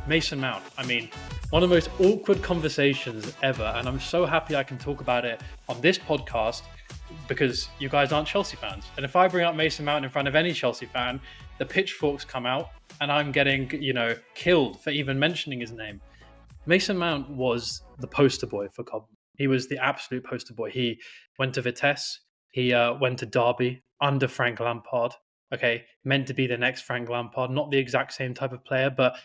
Mason Mount. I mean, one of the most awkward conversations ever. And I'm so happy I can talk about it on this podcast because you guys aren't Chelsea fans. And if I bring up Mason Mount in front of any Chelsea fan, the pitchforks come out and I'm getting, killed for even mentioning his name. Mason Mount was the poster boy for Cobham. He was the absolute poster boy. He went to Vitesse. He went to Derby under Frank Lampard. Okay, meant to be the next Frank Lampard, not the exact same type of player, but,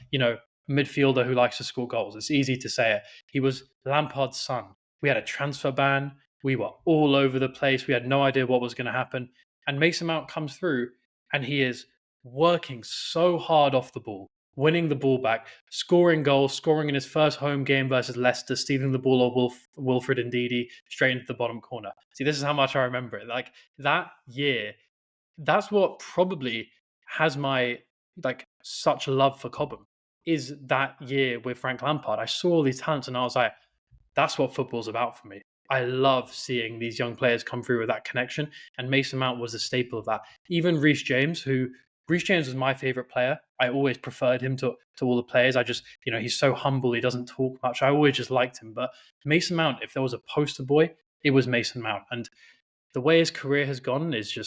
midfielder who likes to score goals. It's easy to say it. He was Lampard's son. We had a transfer ban. We were all over the place. We had no idea what was going to happen. And Mason Mount comes through and he is working so hard off the ball, winning the ball back, scoring goals, scoring in his first home game versus Leicester, stealing the ball of Wilfred Ndidi straight into the bottom corner. See, this is how much I remember it. Like that year, that's what probably has my such love for Cobham is that year with Frank Lampard. I saw all these talents and I was like, that's what football's about for me. I love seeing these young players come through with that connection. And Mason Mount was a staple of that. Even Reece James was my favorite player. I always preferred him to all the players. I just, he's so humble. He doesn't talk much. I always just liked him. But Mason Mount, if there was a poster boy, it was Mason Mount. And the way his career has gone is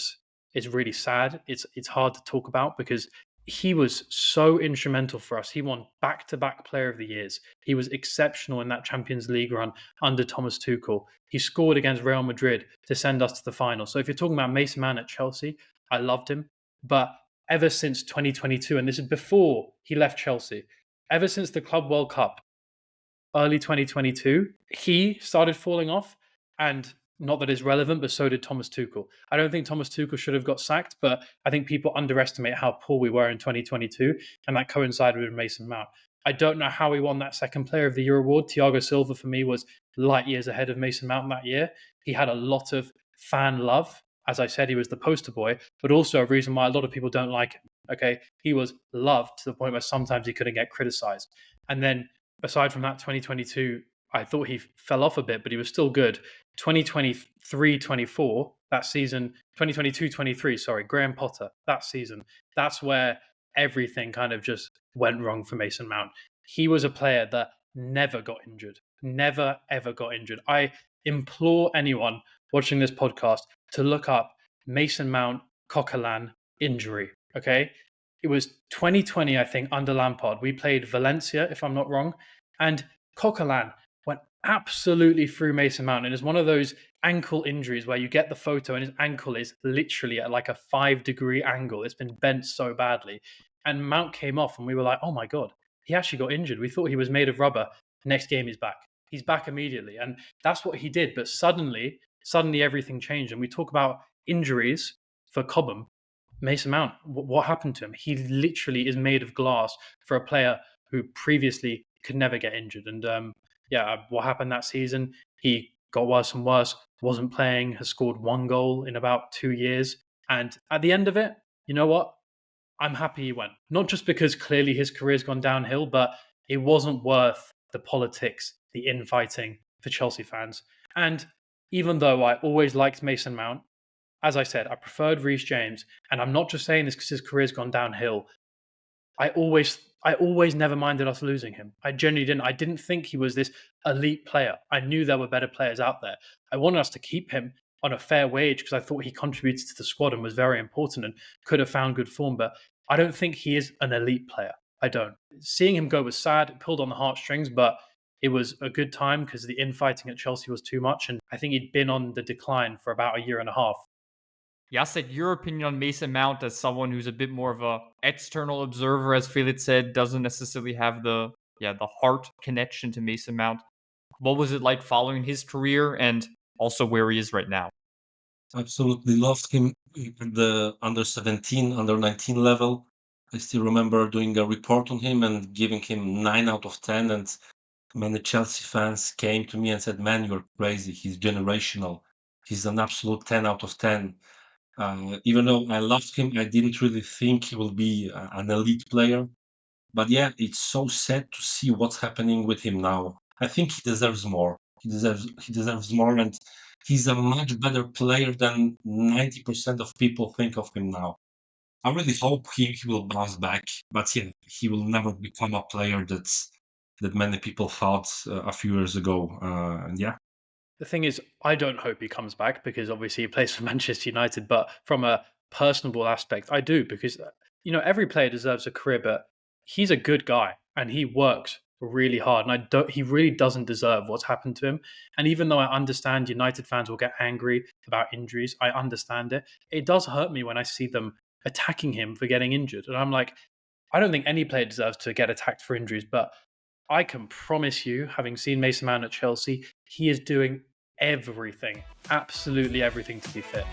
it's really sad. It's hard to talk about because he was so instrumental for us. He won back-to-back Player of the Years. He was exceptional in that Champions League run under Thomas Tuchel. He scored against Real Madrid to send us to the final. So if you're talking about Mason Mount at Chelsea, I loved him. But ever since 2022, and this is before he left Chelsea, ever since the Club World Cup, early 2022, he started falling off. And not that it's relevant, but so did Thomas Tuchel. I don't think Thomas Tuchel should have got sacked, but I think people underestimate how poor we were in 2022, and that coincided with Mason Mount. I don't know how he won that second Player of the Year award. Thiago Silva, for me, was light years ahead of Mason Mount that year. He had a lot of fan love. As I said, he was the poster boy, but also a reason why a lot of people don't like him. Okay, he was loved to the point where sometimes he couldn't get criticized. And then, aside from that, 2022, I thought he fell off a bit, but he was still good. 2023-24, that season, 2022-23, sorry, Graham Potter, that season, that's where everything kind of just went wrong for Mason Mount. He was a player that never got injured, never, ever got injured. I implore anyone watching this podcast to look up Mason Mount Coquelin injury, okay? It was 2020, I think, under Lampard. We played Valencia, if I'm not wrong, and Coquelin went absolutely through Mason Mount. And it's one of those ankle injuries where you get the photo and his ankle is literally at like a 5-degree angle. It's been bent so badly. And Mount came off and we were like, oh my God, he actually got injured. We thought he was made of rubber. Next game he's back. He's back immediately. And that's what he did. But suddenly everything changed. And we talk about injuries for Cobham. Mason Mount, what happened to him? He literally is made of glass for a player who previously could never get injured. And what happened that season? He got worse and worse, wasn't playing, has scored 1 goal in about 2 years. And at the end of it, you know what? I'm happy he went. Not just because clearly his career's gone downhill, but it wasn't worth the politics, the infighting for Chelsea fans. And even though I always liked Mason Mount, as I said, I preferred Reece James. And I'm not just saying this because his career's gone downhill. I always never minded us losing him. I genuinely didn't. I didn't think he was this elite player. I knew there were better players out there. I wanted us to keep him on a fair wage because I thought he contributed to the squad and was very important and could have found good form. But I don't think he is an elite player. I don't. Seeing him go was sad. It pulled on the heartstrings, but it was a good time because the infighting at Chelsea was too much. And I think he'd been on the decline for about a year and a half. Jacek, your opinion on Mason Mount as someone who's a bit more of a external observer, as Felix said, doesn't necessarily have the heart connection to Mason Mount. What was it like following his career and also where he is right now? Absolutely loved him at the under 17, under 19 level. I still remember doing a report on him and giving him 9 out of 10. And many Chelsea fans came to me and said, man, you're crazy. He's generational. He's an absolute 10 out of 10. Even though I loved him, I didn't really think he will be an elite player. But yeah, it's so sad to see what's happening with him now. I think he deserves more. He deserves more, and he's a much better player than 90% of people think of him now. I really hope he will bounce back, but yeah, he will never become a player that many people thought a few years ago. And yeah, The thing is, I don't hope he comes back because obviously he plays for Manchester United. But from a personable aspect, I do because every player deserves a career, but he's a good guy and he works really hard, and I don't. He really doesn't deserve what's happened to him. And even though I understand United fans will get angry about injuries, I understand it. It does hurt me when I see them attacking him for getting injured, and I'm like, I don't think any player deserves to get attacked for injuries, but I can promise you, having seen Mason Mount at Chelsea, he is doing everything, absolutely everything to be fit.